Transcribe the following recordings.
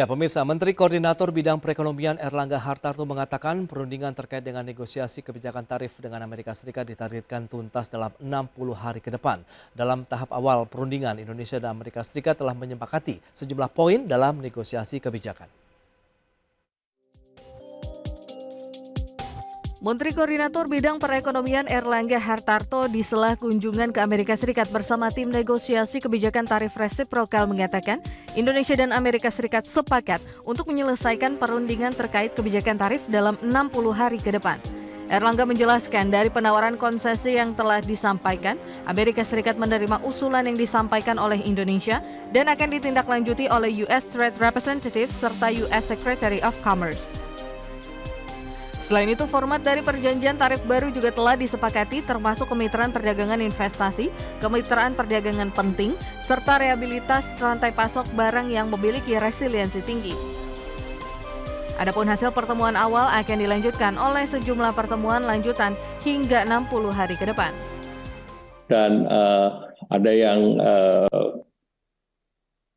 Ya, pemirsa, Menteri Koordinator Bidang Perekonomian Erlangga Hartarto mengatakan perundingan terkait dengan negosiasi kebijakan tarif dengan Amerika Serikat ditargetkan tuntas dalam 60 hari ke depan. Dalam tahap awal perundingan, Indonesia dan Amerika Serikat telah menyepakati sejumlah poin dalam negosiasi kebijakan. Menteri Koordinator Bidang Perekonomian Erlangga Hartarto di sela kunjungan ke Amerika Serikat bersama tim negosiasi kebijakan tarif resiprokal mengatakan Indonesia dan Amerika Serikat sepakat untuk menyelesaikan perundingan terkait kebijakan tarif dalam 60 hari ke depan. Erlangga menjelaskan dari penawaran konsesi yang telah disampaikan, Amerika Serikat menerima usulan yang disampaikan oleh Indonesia dan akan ditindaklanjuti oleh US Trade Representative serta US Secretary of Commerce. Selain itu, format dari perjanjian tarif baru juga telah disepakati termasuk kemitraan perdagangan investasi, kemitraan perdagangan penting, serta rehabilitas rantai pasok barang yang memiliki resiliensi tinggi. Adapun hasil pertemuan awal akan dilanjutkan oleh sejumlah pertemuan lanjutan hingga 60 hari ke depan. Dan ada yang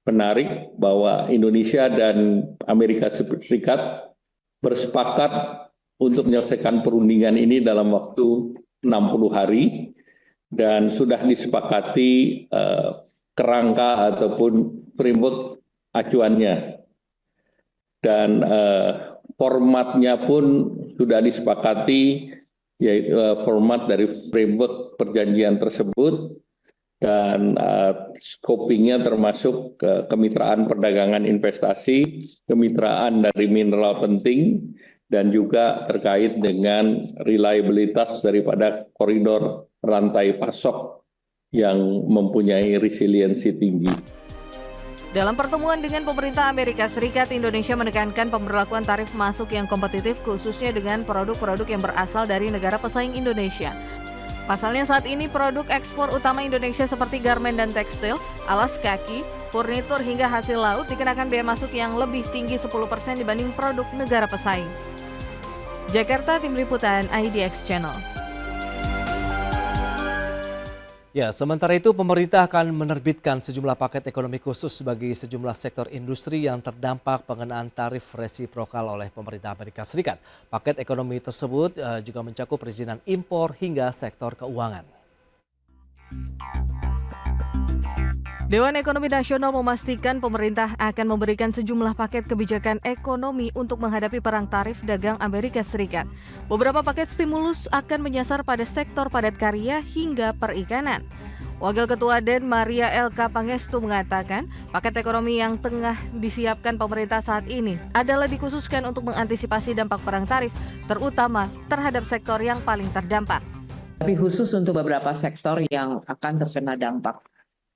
menarik bahwa Indonesia dan Amerika Serikat bersepakat untuk menyelesaikan perundingan ini dalam waktu 60 hari dan sudah disepakati kerangka ataupun framework acuannya. Dan formatnya pun sudah disepakati, yaitu format dari framework perjanjian tersebut dan scopingnya termasuk kemitraan perdagangan investasi, kemitraan dari mineral penting, dan juga terkait dengan reliabilitas daripada koridor rantai pasok yang mempunyai resiliensi tinggi. Dalam pertemuan dengan pemerintah Amerika Serikat, Indonesia menekankan pemberlakuan tarif masuk yang kompetitif khususnya dengan produk-produk yang berasal dari negara pesaing Indonesia. Pasalnya saat ini produk ekspor utama Indonesia seperti garmen dan tekstil, alas kaki, furnitur hingga hasil laut dikenakan bea masuk yang lebih tinggi 10% dibanding produk negara pesaing. Jakarta, Tim Liputan IDX Channel. Ya, sementara itu pemerintah akan menerbitkan sejumlah paket ekonomi khusus bagi sejumlah sektor industri yang terdampak pengenaan tarif resiprokal oleh pemerintah Amerika Serikat. Paket ekonomi tersebut juga mencakup perizinan impor hingga sektor keuangan. Dewan Ekonomi Nasional memastikan pemerintah akan memberikan sejumlah paket kebijakan ekonomi untuk menghadapi perang tarif dagang Amerika Serikat. Beberapa paket stimulus akan menyasar pada sektor padat karya hingga perikanan. Wakil Ketua DEN Maria LK Pangestu mengatakan, paket ekonomi yang tengah disiapkan pemerintah saat ini adalah dikhususkan untuk mengantisipasi dampak perang tarif, terutama terhadap sektor yang paling terdampak. Tapi khusus untuk beberapa sektor yang akan terkena dampak,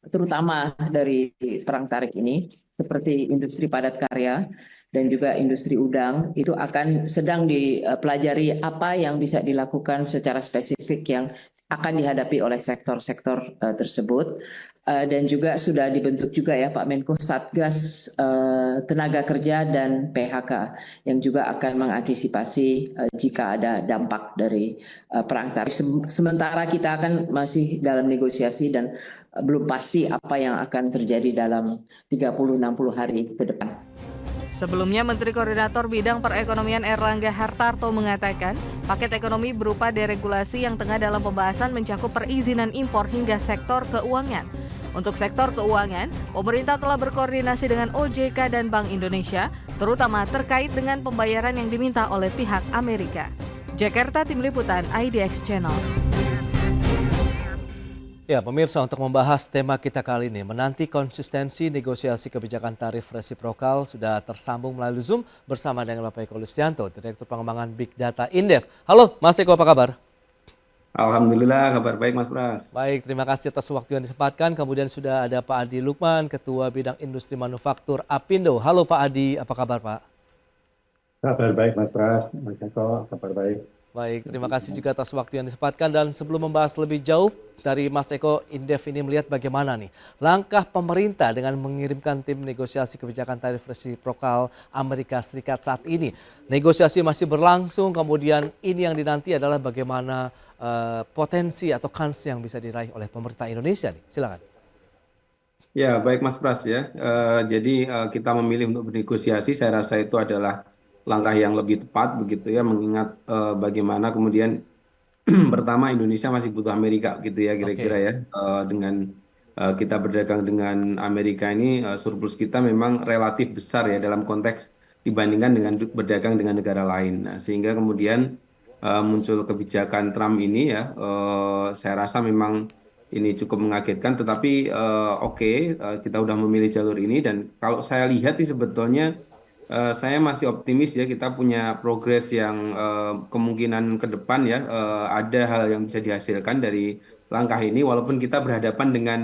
terutama dari perang tarif ini, seperti industri padat karya dan juga industri udang, itu akan sedang dipelajari apa yang bisa dilakukan secara spesifik yang akan dihadapi oleh sektor-sektor tersebut. Dan juga sudah dibentuk juga ya Pak Menko Satgas Tenaga Kerja dan PHK yang juga akan mengantisipasi jika ada dampak dari perang tarif. Sementara kita akan masih dalam negosiasi dan belum pasti apa yang akan terjadi dalam 30-60 hari ke depan. Sebelumnya, Menteri Koordinator Bidang Perekonomian Erlangga Hartarto mengatakan, paket ekonomi berupa deregulasi yang tengah dalam pembahasan mencakup perizinan impor hingga sektor keuangan. Untuk sektor keuangan, pemerintah telah berkoordinasi dengan OJK dan Bank Indonesia, terutama terkait dengan pembayaran yang diminta oleh pihak Amerika. Jakarta, Tim Liputan IDX Channel. Ya, pemirsa, untuk membahas tema kita kali ini, menanti konsistensi negosiasi kebijakan tarif resiprokal, sudah tersambung melalui Zoom bersama dengan Bapak Eko Lustianto, Direktur Pengembangan Big Data Indef. Halo, Mas Eko, apa kabar? Alhamdulillah, kabar baik Mas Pras. Baik, terima kasih atas waktu yang disempatkan. Kemudian sudah ada Pak Adi Lukman, Ketua Bidang Industri Manufaktur Apindo. Halo Pak Adi, apa kabar Pak? Kabar baik Mas Pras, Mas Eko, kabar baik. Baik, terima kasih juga atas waktu yang disempatkan. Dan sebelum membahas lebih jauh dari Mas Eko, Indef ini melihat bagaimana nih langkah pemerintah dengan mengirimkan tim negosiasi kebijakan tarif resiprokal Amerika Serikat saat ini. Negosiasi masih berlangsung, kemudian ini yang dinanti adalah bagaimana potensi atau kans yang bisa diraih oleh pemerintah Indonesia nih. Silakan. Ya, baik Mas Pras ya. Jadi kita memilih untuk bernegosiasi, saya rasa itu adalah langkah yang lebih tepat begitu ya, mengingat bagaimana kemudian pertama Indonesia masih butuh Amerika gitu ya kira-kira Oke. ya. Dengan kita berdagang dengan Amerika ini surplus kita memang relatif besar ya dalam konteks dibandingkan dengan berdagang dengan negara lain. Nah, sehingga kemudian muncul kebijakan Trump ini ya, saya rasa memang ini cukup mengagetkan. Tetapi oke, kita udah memilih jalur ini dan kalau saya lihat sih sebetulnya saya masih optimis ya kita punya progres yang kemungkinan ke depan ya ada hal yang bisa dihasilkan dari langkah ini walaupun kita berhadapan dengan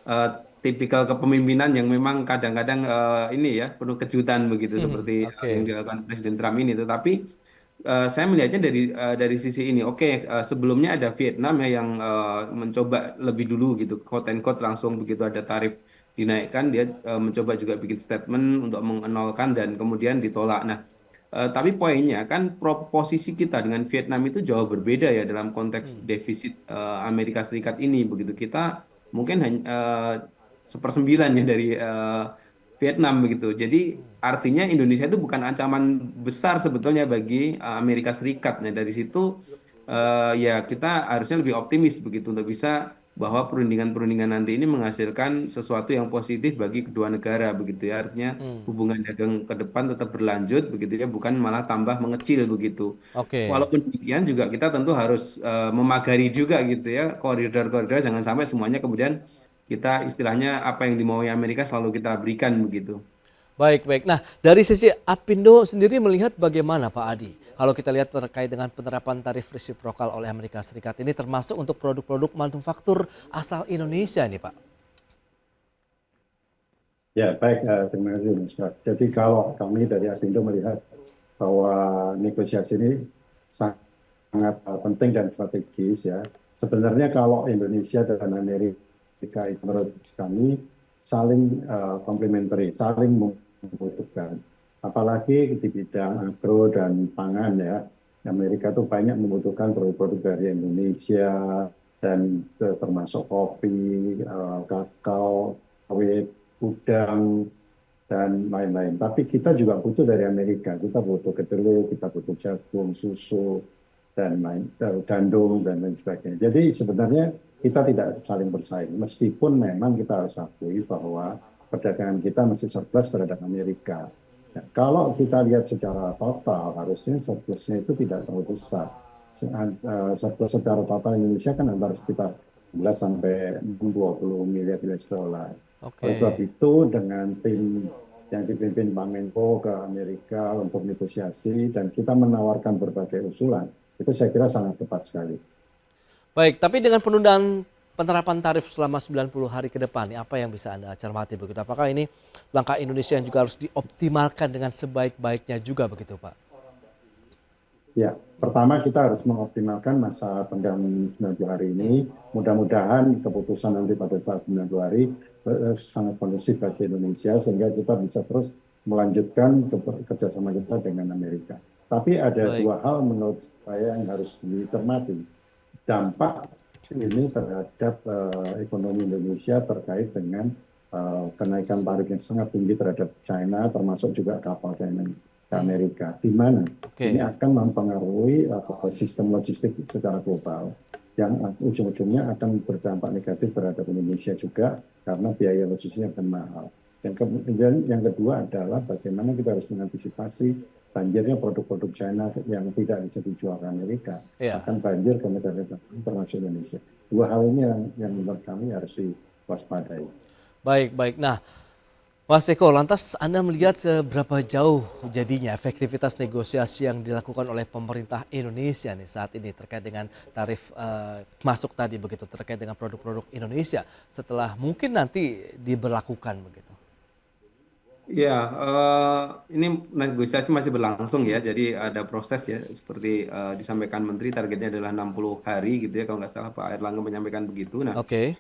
eh, tipikal kepemimpinan yang memang kadang-kadang ini ya penuh kejutan begitu seperti yang Oke. dilakukan Presiden Trump ini tetapi saya melihatnya dari sisi ini. Oke, sebelumnya ada Vietnam ya yang mencoba lebih dulu gitu, quote and quote langsung begitu ada tarif dinaikkan, dia mencoba juga bikin statement untuk mengenolkan dan kemudian ditolak. Nah, tapi poinnya kan proposisi kita dengan Vietnam itu jauh berbeda ya dalam konteks defisit Amerika Serikat ini begitu. Kita mungkin hanya sepersembilan ya dari Vietnam begitu. Jadi artinya Indonesia itu bukan ancaman besar sebetulnya bagi Amerika Serikat. Nah dari situ ya kita harusnya lebih optimis begitu untuk bisa bahwa perundingan-perundingan nanti ini menghasilkan sesuatu yang positif bagi kedua negara begitu ya. Artinya Hmm. hubungan dagang ke depan tetap berlanjut begitu ya, bukan malah tambah mengecil begitu. Oke. Walaupun demikian juga kita tentu harus memagari juga gitu ya koridor-koridor jangan sampai semuanya kemudian kita istilahnya apa yang dimaui Amerika selalu kita berikan begitu. Baik, baik. Nah, dari sisi Apindo sendiri melihat bagaimana Pak Adi? Kalau kita lihat terkait dengan penerapan tarif resiprokal oleh Amerika Serikat ini termasuk untuk produk-produk manufaktur asal Indonesia nih Pak. Ya, baik. Terima kasih, Mas Pras. Jadi kalau kami dari Apindo melihat bahwa negosiasi ini sangat penting dan strategis ya. Sebenarnya kalau Indonesia dan Amerika itu menurut kami saling komplementari, saling membutuhkan. Apalagi di bidang agro dan pangan ya. Amerika itu banyak membutuhkan produk-produk dari Indonesia dan termasuk kopi, kakao, sawit, udang, dan lain-lain. Tapi kita juga butuh dari Amerika. Kita butuh kedelai, kita butuh jagung, susu, dan lain, gandum, dan lain sebagainya. Jadi sebenarnya kita tidak saling bersaing. Meskipun memang kita harus akui bahwa perdagangan kita masih surplus terhadap Amerika. Nah, kalau kita lihat secara total, harusnya surplusnya itu tidak terlalu besar. Surplus secara total Indonesia kan antara sekitar 11 sampai 20 miliar US dollar. Oleh sebab Oke. itu, dengan tim yang dipimpin Pak Menko ke Amerika untuk negosiasi dan kita menawarkan berbagai usulan, itu saya kira sangat tepat sekali. Baik, tapi dengan penundaan penerapan tarif selama 90 hari ke depan, apa yang bisa Anda cermati begitu? Apakah ini langkah Indonesia yang juga harus dioptimalkan dengan sebaik-baiknya juga begitu Pak? Ya, pertama kita harus mengoptimalkan masa tenggang 90 hari ini. Mudah-mudahan keputusan nanti pada saat 90 hari sangat kondusif bagi Indonesia sehingga kita bisa terus melanjutkan kerjasama kita dengan Amerika. Tapi ada Baik. dua hal menurut saya yang harus dicermati. Dampak ini terhadap ekonomi Indonesia terkait dengan kenaikan tarif yang sangat tinggi terhadap China, termasuk juga kapal China ke Amerika, di mana ini Oke. akan mempengaruhi sistem logistik secara global yang ujung-ujungnya akan berdampak negatif terhadap Indonesia juga karena biaya logistiknya akan mahal. Dan kemudian yang kedua adalah bagaimana kita harus mengantisipasi banjirnya produk-produk China yang tidak bisa dijual ke Amerika, Ya. akan banjir ke negara termasuk Indonesia. Dua hal ini yang menurut kami harus diwaspadai. Baik, baik. Nah, Mas Eko, lantas Anda melihat seberapa jauh jadinya efektivitas negosiasi yang dilakukan oleh pemerintah Indonesia nih saat ini terkait dengan tarif masuk tadi begitu, terkait dengan produk-produk Indonesia setelah mungkin nanti diberlakukan begitu. Ya, ini negosiasi masih berlangsung ya, jadi ada proses ya, seperti disampaikan Menteri targetnya adalah 60 hari gitu ya, kalau nggak salah Pak Airlangga menyampaikan begitu. Nah, Oke.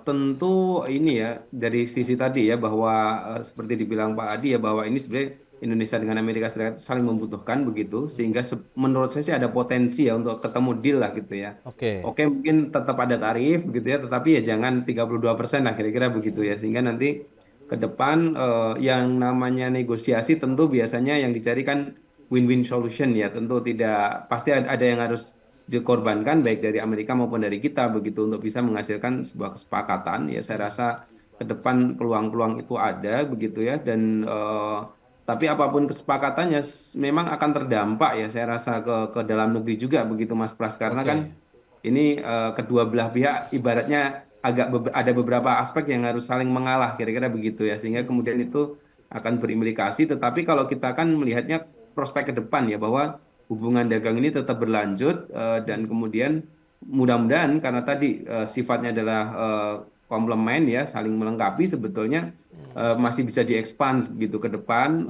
tentu ini ya dari sisi tadi ya bahwa seperti dibilang Pak Adi ya bahwa ini sebenarnya Indonesia dengan Amerika Serikat itu saling membutuhkan begitu, sehingga menurut saya sih ada potensi ya untuk ketemu deal lah gitu ya. Oke. Oke, mungkin tetap ada tarif gitu ya, tetapi ya jangan 32% lah kira-kira begitu ya, sehingga nanti ke depan yang namanya negosiasi tentu biasanya yang dicari kan win-win solution ya, tentu tidak pasti ada yang harus dikorbankan baik dari Amerika maupun dari kita begitu untuk bisa menghasilkan sebuah kesepakatan ya. Saya rasa ke depan peluang-peluang itu ada begitu ya, dan tapi apapun kesepakatannya memang akan terdampak ya saya rasa ke dalam negeri juga begitu Mas Pras, karena kan Oke. ini kedua belah pihak ibaratnya ada beberapa aspek yang harus saling mengalah kira-kira begitu ya, sehingga kemudian itu akan berimplikasi. Tetapi kalau kita kan melihatnya prospek ke depan ya, bahwa hubungan dagang ini tetap berlanjut, dan kemudian mudah-mudahan karena tadi sifatnya adalah komplement ya, saling melengkapi sebetulnya, masih bisa diekspans begitu ke depan,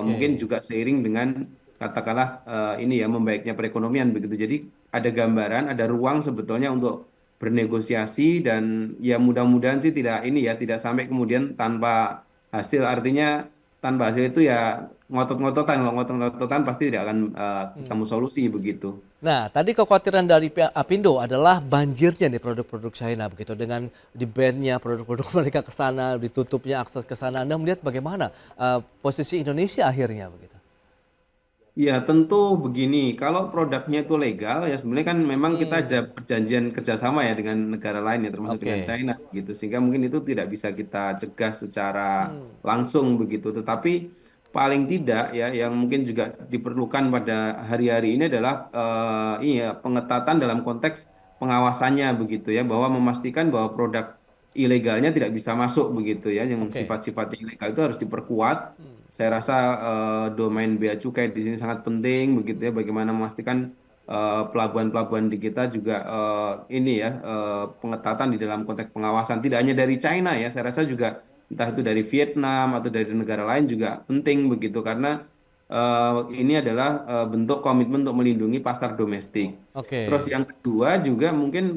mungkin Oke. juga seiring dengan katakanlah ini ya membaiknya perekonomian begitu. Jadi ada gambaran, ada ruang sebetulnya untuk bernegosiasi, dan ya mudah-mudahan sih tidak ini ya, tidak sampai kemudian tanpa hasil. Artinya tanpa hasil itu ya ngotot-ngototan, kalau ngotot-ngototan pasti tidak akan ketemu solusi begitu. Nah, tadi kekhawatiran dari pihak Apindo adalah banjirnya nih produk-produk China begitu, dengan di-ban-nya produk-produk mereka ke sana, ditutupnya akses ke sana. Anda melihat bagaimana posisi Indonesia akhirnya begitu? Ya tentu begini, kalau produknya itu legal ya sebenarnya kan memang kita ada Hmm, perjanjian kerjasama ya dengan negara lain ya, termasuk dengan oke. China gitu, sehingga mungkin itu tidak bisa kita cegah secara Hmm, langsung begitu. Tetapi paling tidak ya yang mungkin juga diperlukan pada hari-hari ini adalah iya pengetatan dalam konteks pengawasannya begitu ya, bahwa memastikan bahwa produk ilegalnya tidak bisa masuk begitu ya, yang oke. sifat-sifatnya ilegal itu harus diperkuat. Saya rasa domain bea cukai di sini sangat penting begitu ya, bagaimana memastikan pelabuhan-pelabuhan di kita juga ini ya pengetatan di dalam konteks pengawasan, tidak hanya dari China ya, saya rasa juga entah itu dari Vietnam atau dari negara lain juga penting begitu, karena ini adalah bentuk komitmen untuk melindungi pasar domestik. Terus Oke. yang kedua juga mungkin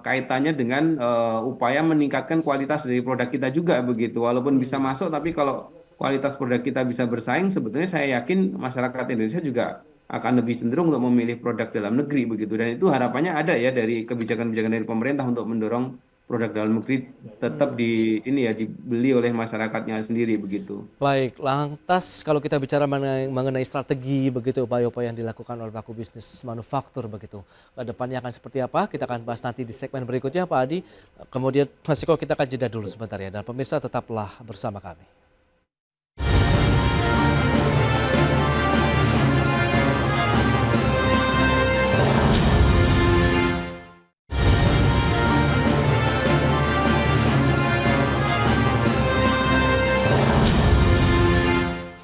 kaitannya dengan upaya meningkatkan kualitas dari produk kita juga begitu. Walaupun bisa Hmm. masuk, tapi kalau kualitas produk kita bisa bersaing, sebetulnya saya yakin masyarakat Indonesia juga akan lebih cenderung untuk memilih produk dalam negeri begitu. Dan itu harapannya ada ya dari kebijakan-kebijakan dari pemerintah untuk mendorong produk dalam negeri tetap di ini ya dibeli oleh masyarakatnya sendiri begitu. Baik, lantas kalau kita bicara mengenai strategi begitu, upaya-upaya yang dilakukan oleh pelaku bisnis manufaktur begitu, ke depannya akan seperti apa? Kita akan bahas nanti di segmen berikutnya, Pak Adi. Kemudian Mas Eko, kita akan jeda dulu sebentar ya, dan pemirsa tetaplah bersama kami.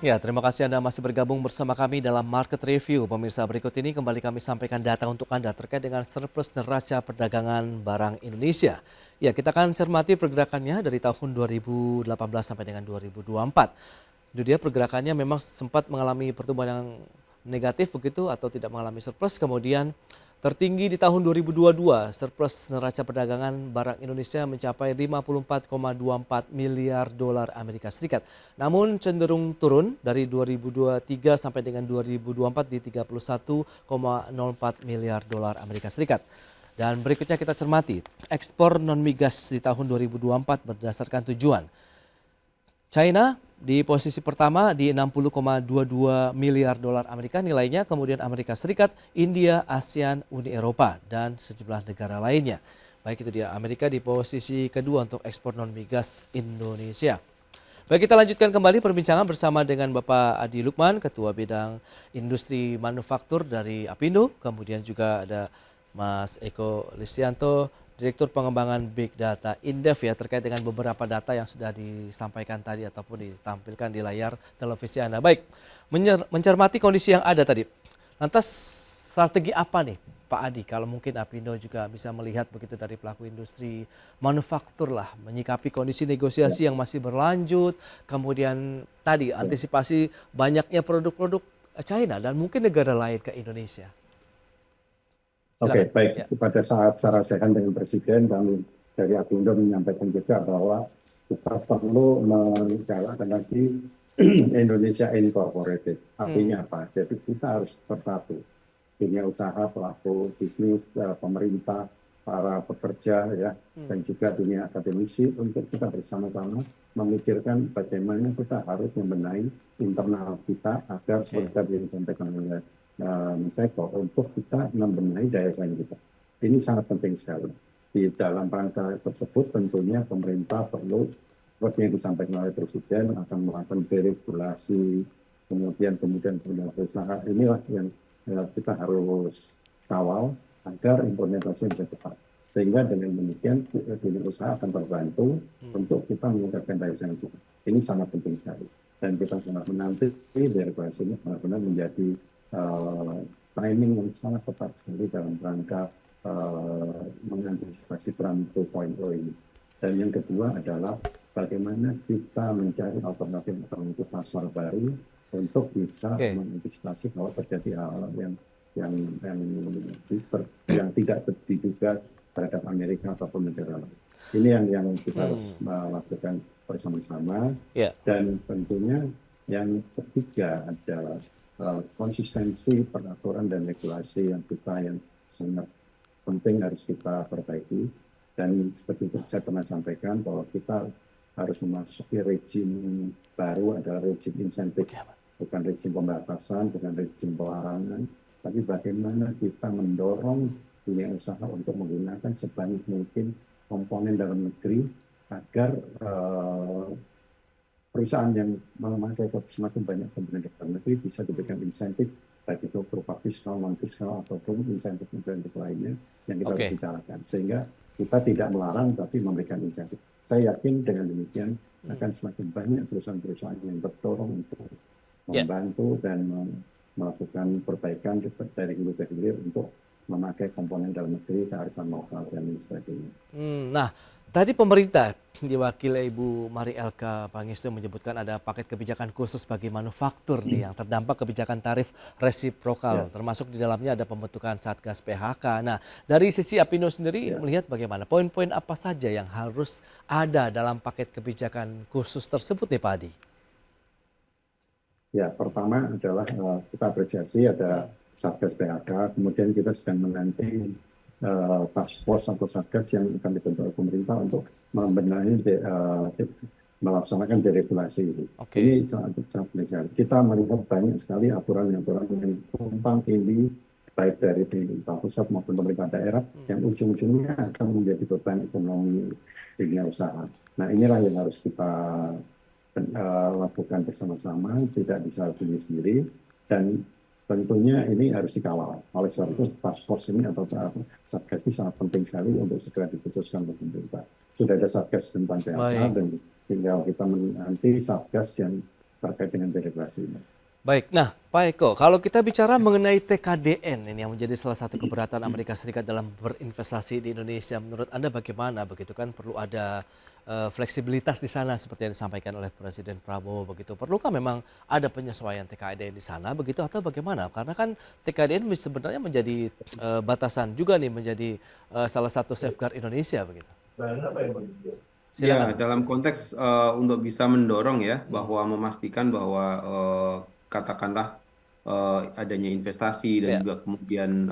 Ya, terima kasih Anda masih bergabung bersama kami dalam Market Review. Pemirsa, berikut ini kembali kami sampaikan data untuk Anda terkait dengan surplus neraca perdagangan barang Indonesia. Ya, kita akan cermati pergerakannya dari tahun 2018 sampai dengan 2024. Itu dia, pergerakannya memang sempat mengalami pertumbuhan yang negatif begitu atau tidak mengalami surplus. Kemudian tertinggi di tahun 2022, surplus neraca perdagangan barang Indonesia mencapai 54,24 miliar dolar Amerika Serikat. Namun cenderung turun dari 2023 sampai dengan 2024 di 31,04 miliar dolar Amerika Serikat. Dan berikutnya kita cermati ekspor non migas di tahun 2024 berdasarkan tujuan. China di posisi pertama di 60,22 miliar dolar Amerika nilainya, kemudian Amerika Serikat, India, ASEAN, Uni Eropa, dan sejumlah negara lainnya. Baik, itu dia Amerika di posisi kedua untuk ekspor non migas Indonesia. Baik, kita lanjutkan kembali perbincangan bersama dengan Bapak Adi Lukman, Ketua Bidang Industri Manufaktur dari Apindo, kemudian juga ada Mas Eko Listianto, Direktur Pengembangan Big Data Indef ya, terkait dengan beberapa data yang sudah disampaikan tadi ataupun ditampilkan di layar televisi Anda. Baik, mencermati kondisi yang ada tadi. Lantas strategi apa nih Pak Adi, kalau mungkin Apindo juga bisa melihat begitu dari pelaku industri manufaktur lah, menyikapi kondisi negosiasi yang masih berlanjut, kemudian tadi antisipasi banyaknya produk-produk China dan mungkin negara lain ke Indonesia. Oke, Silakan. Ya. baik. Pada saat saya rasakan dengan Presiden, kami dari Apindo menyampaikan juga bahwa kita perlu menggalakkan lagi Indonesia Incorporated. Artinya apa? Jadi kita harus bersatu. Dunia usaha, pelaku bisnis, pemerintah, para pekerja, ya, dan juga dunia akademisi untuk kita bersama-sama memikirkan bagaimana kita harus membenahi internal kita agar seperti yang disampaikan oleh Mas Eko, untuk kita membenahi daya saing kita. Ini sangat penting sekali. Di dalam rangka tersebut tentunya pemerintah perlu, seperti yang disampaikan oleh Presiden, akan melakukan deregulasi, kemudian berusaha. Inilah yang kita harus kawal agar implementasinya bisa cepat. Sehingga dengan demikian dunia usaha akan terbantu untuk kita meningkatkan daya saing kita. Ini sangat penting sekali. Dan kita sangat menanti deregulasi ini benar-benar menjadi timing yang sangat tepat sekali dalam rangka mengantisipasi Trump 2.0 ini. Dan yang kedua adalah bagaimana kita mencari alternatif pasar baru untuk bisa mengantisipasi kalau terjadi hal-hal yang tidak diduga terhadap Amerika ataupun negara lain. Ini yang kita harus lakukan bersama-sama. Dan tentunya yang ketiga adalah konsistensi peraturan dan regulasi yang sangat penting harus kita perbaiki. Dan seperti itu saya pernah sampaikan bahwa kita harus memasuki rejim baru, adalah rejim insentif, bukan rejim pembatasan, bukan rejim pelarangan, tapi bagaimana kita mendorong dunia usaha untuk menggunakan sebanyak mungkin komponen dalam negeri agar perusahaan yang memakai semakin banyak komponen dalam negeri bisa diberikan insentif, baik itu berupa fiskal, non-fiskal, ataupun insentif-insentif lainnya yang kita harus bicarakan. Sehingga kita tidak melarang, tapi memberikan insentif. Saya yakin dengan demikian akan semakin banyak perusahaan-perusahaan yang terdorong untuk membantu dan melakukan perbaikan dari hulu ke hilir untuk memakai komponen dalam negeri, kearifan lokal, dan lain sebagainya. Nah, tadi pemerintah diwakili Ibu Mari Elka Pangestu menyebutkan ada paket kebijakan khusus bagi manufaktur nih yang terdampak kebijakan tarif resiprokal, termasuk di dalamnya ada pembentukan Satgas PHK. Nah, dari sisi Apindo sendiri melihat bagaimana poin-poin apa saja yang harus ada dalam paket kebijakan khusus tersebut nih Pak Adi? Ya, pertama adalah kita apresiasi ada Satgas PHK, kemudian kita sedang menanti task force atau satgas yang akan dibentuk oleh pemerintah untuk membenahi melaksanakan deregulasi ini. Ini sangat penting. Kita melihat banyak sekali aturan-aturan yang tumpang tindih baik dari pemerintah pusat maupun pemerintah daerah yang ujung-ujungnya akan menjadi beban ekonomi dunia usaha. Nah, inilah yang harus kita lakukan bersama-sama, tidak bisa sendiri-sendiri, dan tentunya ini harus dikawal. Oleh sebab itu task force ini atau satgas ini sangat penting sekali untuk segera diputuskan oleh pemerintah. Sudah ada satgas tentang PHK dan tinggal kita menanti satgas yang terkait dengan deregulasi ini. Baik, nah Pak Eko, kalau kita bicara mengenai TKDN ini yang menjadi salah satu keberatan Amerika Serikat dalam berinvestasi di Indonesia, menurut Anda bagaimana? Begitu kan perlu ada fleksibilitas di sana seperti yang disampaikan oleh Presiden Prabowo begitu. Perlukah memang ada penyesuaian TKDN di sana begitu atau bagaimana? Karena kan TKDN sebenarnya menjadi batasan juga nih, menjadi salah satu safeguard Indonesia begitu. Ya, dalam konteks untuk bisa mendorong ya bahwa memastikan bahwa katakanlah adanya investasi dan juga kemudian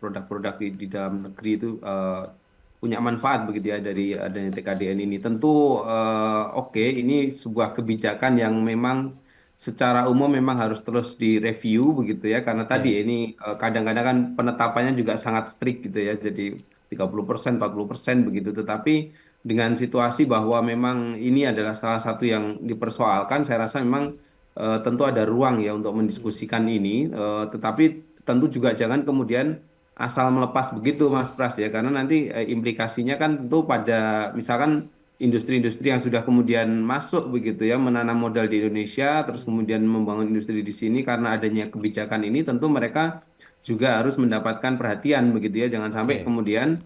produk-produk di dalam negeri itu punya manfaat begitu ya dari adanya TKDN ini. Tentu ini sebuah kebijakan yang memang secara umum memang harus terus direview begitu ya, karena tadi ini kadang-kadang kan penetapannya juga sangat strict gitu ya, jadi 30%, 40% begitu. Tetapi dengan situasi bahwa memang ini adalah salah satu yang dipersoalkan, saya rasa memang tentu ada ruang ya untuk mendiskusikan ini, tetapi tentu juga jangan kemudian asal melepas begitu Mas Pras ya, karena nanti implikasinya kan tentu pada misalkan industri-industri yang sudah kemudian masuk begitu ya, menanam modal di Indonesia, terus kemudian membangun industri di sini, karena adanya kebijakan ini tentu mereka juga harus mendapatkan perhatian begitu ya, jangan sampai kemudian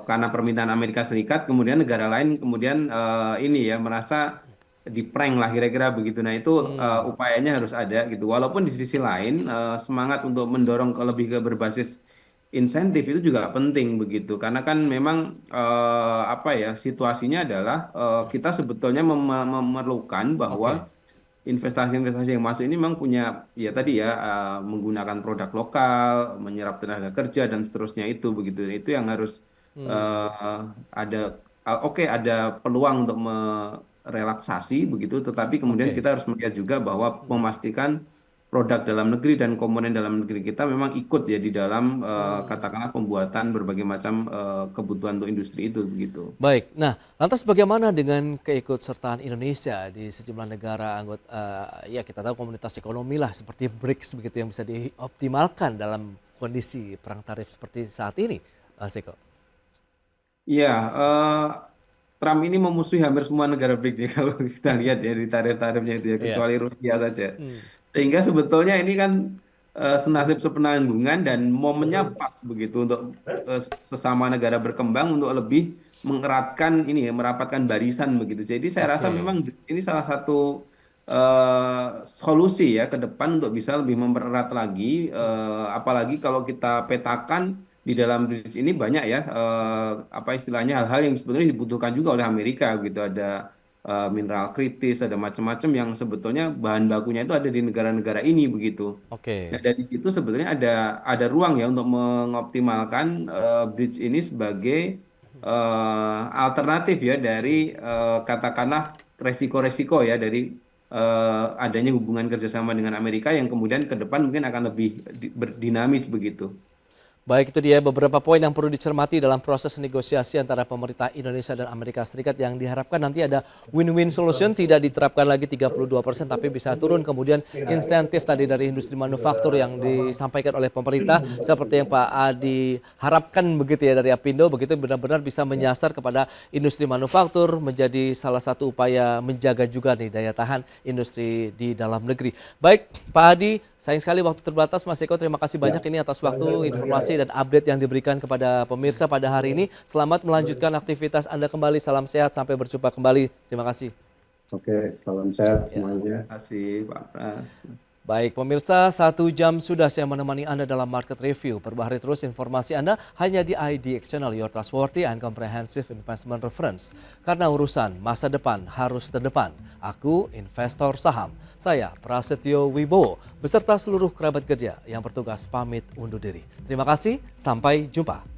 karena permintaan Amerika Serikat kemudian negara lain kemudian ini ya merasa diprank lah kira-kira begitu. Nah itu upayanya harus ada gitu. Walaupun di sisi lain semangat untuk mendorong lebih ke berbasis insentif itu juga penting begitu. Karena kan memang situasinya adalah kita sebetulnya memerlukan bahwa investasi-investasi yang masuk ini memang punya ya tadi ya menggunakan produk lokal, menyerap tenaga kerja dan seterusnya itu begitu. Itu yang harus ada oke ada peluang untuk merelaksasi begitu, tetapi kemudian Oke. kita harus melihat juga bahwa memastikan produk dalam negeri dan komponen dalam negeri kita memang ikut ya di dalam katakanlah pembuatan berbagai macam kebutuhan untuk industri itu begitu. Baik, nah lantas bagaimana dengan keikutsertaan Indonesia di sejumlah negara anggota, ya kita tahu komunitas ekonomi lah seperti BRICS begitu yang bisa dioptimalkan dalam kondisi perang tarif seperti saat ini, Seko? Iya, Trump ini memusuhi hampir semua negara BRICS ya, kalau kita lihat ya di tarif-tarifnya itu ya, Iya. kecuali Rusia saja. Hmm. Sehingga sebetulnya ini kan senasib sepenanggungan dan momennya pas begitu untuk sesama negara berkembang untuk lebih mengeratkan ini ya, merapatkan barisan begitu. Jadi saya rasa Oke. memang ini salah satu solusi ya ke depan untuk bisa lebih mempererat lagi, apalagi kalau kita petakan di dalam BRICS ini banyak ya apa istilahnya hal-hal yang sebetulnya dibutuhkan juga oleh Amerika gitu. Ada mineral kritis, ada macam-macam yang sebetulnya bahan bakunya itu ada di negara-negara ini begitu. Nah, Oke. dari situ sebenarnya ada ruang ya untuk mengoptimalkan bridge ini sebagai alternatif ya dari katakanlah resiko-resiko ya dari adanya hubungan kerjasama dengan Amerika yang kemudian ke depan mungkin akan lebih berdinamis begitu. Baik, itu dia beberapa poin yang perlu dicermati dalam proses negosiasi antara pemerintah Indonesia dan Amerika Serikat yang diharapkan nanti ada win-win solution, tidak diterapkan lagi 32% tapi bisa turun. Kemudian insentif tadi dari industri manufaktur yang disampaikan oleh pemerintah seperti yang Pak Adi harapkan begitu ya dari Apindo, begitu benar-benar bisa menyasar kepada industri manufaktur menjadi salah satu upaya menjaga juga nih daya tahan industri di dalam negeri. Baik, Pak Adi, sayang sekali waktu terbatas, Mas Eko. Terima kasih banyak ini atas waktu, informasi, dan update yang diberikan kepada pemirsa pada hari ini. Selamat melanjutkan aktivitas Anda kembali. Salam sehat, sampai berjumpa kembali. Terima kasih. Oke, salam sehat Ya. semuanya. Terima kasih Pak Pras. Baik pemirsa, 1 jam sudah saya menemani Anda dalam Market Review. Perbaharui terus informasi Anda hanya di IDX Channel, your trustworthy and comprehensive investment reference. Karena urusan masa depan harus terdepan. Aku investor saham. Saya Prasetyo Wibowo beserta seluruh kerabat kerja yang bertugas pamit undur diri. Terima kasih, sampai jumpa.